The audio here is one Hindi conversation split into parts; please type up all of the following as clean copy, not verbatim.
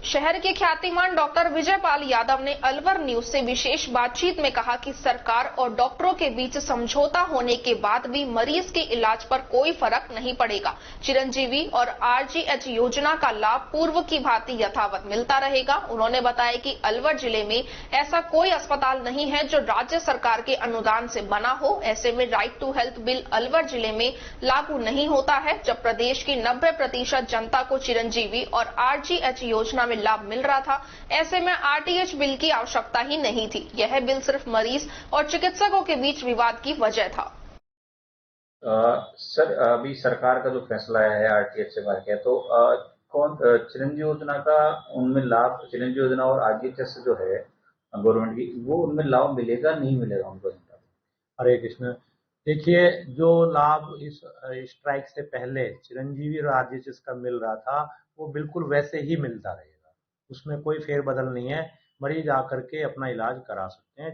शहर के ख्यातिमान डॉक्टर विजयपाल यादव ने अलवर न्यूज से विशेष बातचीत में कहा कि सरकार और डॉक्टरों के बीच समझौता होने के बाद भी मरीज के इलाज पर कोई फर्क नहीं पड़ेगा। चिरंजीवी और आरजीएच योजना का लाभ पूर्व की भांति यथावत मिलता रहेगा। उन्होंने बताया कि अलवर जिले में ऐसा कोई अस्पताल नहीं है जो राज्य सरकार के अनुदान से बना हो। ऐसे में right to health bill Alwar जिले में लागू नहीं होता है। जब प्रदेश की 90% जनता को चिरंजीवी और आरजीएच योजना में लाभ मिल रहा था, ऐसे में आरटीएच बिल की आवश्यकता ही नहीं थी। यह बिल सिर्फ मरीज और चिकित्सकों के बीच विवाद की वजह था। सर, अभी सरकार का जो फैसला है आरटीएच से बात किया तो कौन चिरंजीवी योजना का उनमें लाभ, चिरंजीवी योजना और आरटीएच से जो है गवर्नमेंट की, वो उनमें लाभ मिलेगा नहीं मिलेगा उनको? हरे कृष्ण। देखिए, जो लाभ इस स्ट्राइक से पहले चिरंजीवी और आरजीएच का मिल रहा था वो बिल्कुल वैसे ही मिलता रहेगा, उसमें कोई फेरबदल नहीं है। मरीज आकर के अपना इलाज करा सकते हैं,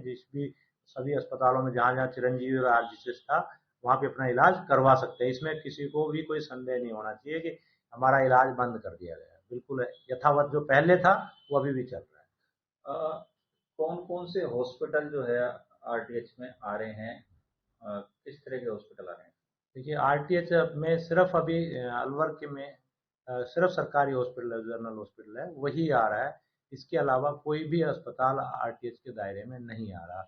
सभी अस्पतालों में जहाँ जहाँ चिरंजीवी और आरजीएच था वहाँ पे अपना इलाज करवा सकते हैं। इसमें किसी को भी कोई संदेह नहीं होना चाहिए कि हमारा इलाज बंद कर दिया गया। बिल्कुल यथावत जो पहले था वो अभी भी चल रहा है। कौन कौन से हॉस्पिटल जो है आरटीएच में आ रहे हैं, किस तरह के हॉस्पिटल आ रहे हैं? देखिए, आरटीएच में सिर्फ अभी अलवर के में सिर्फ सरकारी हॉस्पिटल, जनरल हॉस्पिटल है, वही आ रहा है। इसके अलावा कोई भी अस्पताल आरटीएच के दायरे में नहीं आ रहा,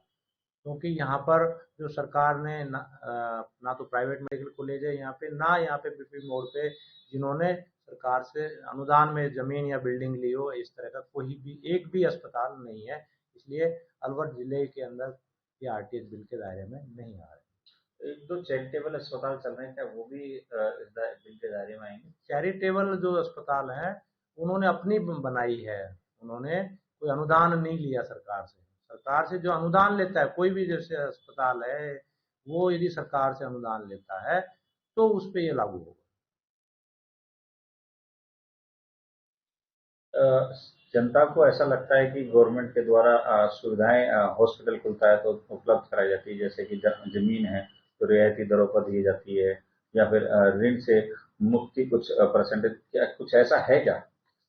क्योंकि यहाँ पर जो सरकार ने ना तो प्राइवेट मेडिकल कॉलेज है यहाँ पे, ना यहाँ पे पीपी मोड़ पे जिन्होंने सरकार से अनुदान में जमीन या बिल्डिंग ली हो, इस तरह का कोई भी एक भी अस्पताल नहीं है। इसलिए अलवर जिले के अंदर ये आरटीएच बिल के दायरे में नहीं आ रहे। एक दो चैरिटेबल अस्पताल चल रहे हैं, क्या वो भी इस बिल के दायरे में आएंगे? चैरिटेबल जो अस्पताल हैं उन्होंने अपनी बनाई है, उन्होंने कोई अनुदान नहीं लिया सरकार से। सरकार से जो अनुदान लेता है कोई भी जैसे अस्पताल है, वो यदि सरकार से अनुदान लेता है तो उस पर ये लागू होगा। जनता को ऐसा लगता है कि गवर्नमेंट के द्वारा सुविधाएं, हॉस्पिटल खुलता है तो उपलब्ध कराई जाती है, जैसे कि जमीन है तो रियायती दरों पर दी जाती है, या फिर ऋण से मुक्ति कुछ परसेंटेज, क्या कुछ ऐसा है क्या?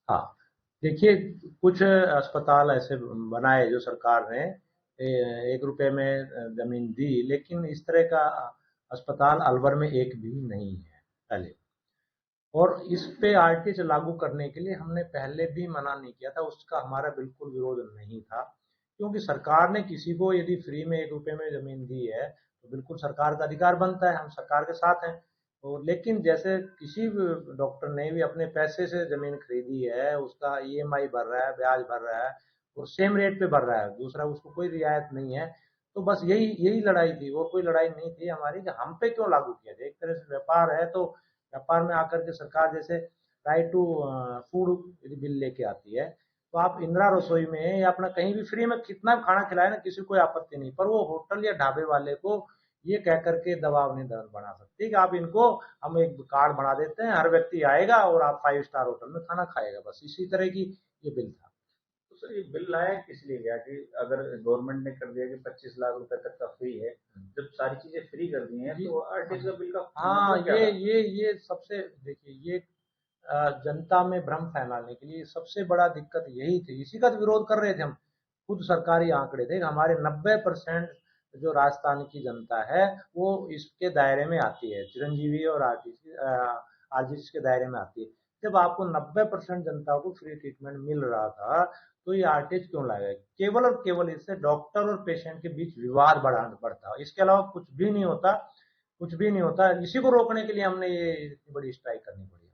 हाँ, देखिए, कुछ अस्पताल ऐसे बनाए जो सरकार ने 1 रुपए में जमीन दी, लेकिन इस तरह का अस्पताल अलवर में एक भी नहीं है पहले। और इस पे आरटीएच लागू करने के लिए हमने पहले भी मना नहीं किया था, उसका हमारा बिल्कुल विरोध नहीं था, क्योंकि सरकार ने किसी को यदि फ्री में 1 रुपए में जमीन दी है तो बिल्कुल सरकार का अधिकार बनता है, हम सरकार के साथ हैं। तो लेकिन जैसे किसी भी डॉक्टर ने भी अपने पैसे से जमीन खरीदी है, उसका ईएमआई भर रहा है, ब्याज भर रहा है और सेम रेट पे भर रहा है, दूसरा उसको कोई रियायत नहीं है, तो बस यही लड़ाई थी, और कोई लड़ाई नहीं थी हमारी कि हम पे क्यों लागू किया जाए। एक तरह से व्यापार है, तो व्यापार में आकर के सरकार जैसे राइट टू फूड यदि बिल लेके आती है तो आप इंदिरा रसोई में या अपना कहीं भी फ्री में कितना भी खाना खिलाए ना, किसी को कोई आपत्ति नहीं, पर वो होटल या ढाबे वाले को ये कह करके दबाव नहीं बना सकती कि आप इनको, हम एक कार्ड बना देते हैं, हर व्यक्ति आएगा और आप 5 स्टार होटल में खाना खाएगा। बस इसी तरह की ये बिल था। तो सर, ये बिल लाया किस लिए गया कि अगर गवर्नमेंट ने कर दिया कि 25 लाख रुपए तक का फ्री है, जब सारी चीजें फ्री कर दी हैं तो आरटीएच का बिल का हाँ, मतलब क्या था? ये सबसे, देखिए, ये जनता में भ्रम फैलाने के लिए सबसे बड़ा दिक्कत यही थी, इसी का विरोध कर रहे थे हम। खुद सरकारी आंकड़े थे, हमारे 90% जो राजस्थान की जनता है वो इसके दायरे में आती है, चिरंजीवी और आरजीएच के दायरे में आती है। जब आपको 90% जनता को फ्री ट्रीटमेंट मिल रहा था तो ये आरटीएच क्यों लाया? केवल और केवल इससे डॉक्टर और पेशेंट के बीच विवाद बढ़ता, इसके अलावा कुछ भी नहीं होता, कुछ भी नहीं होता। इसी को रोकने के लिए हमने ये इतनी बड़ी स्ट्राइक करनी पड़ी।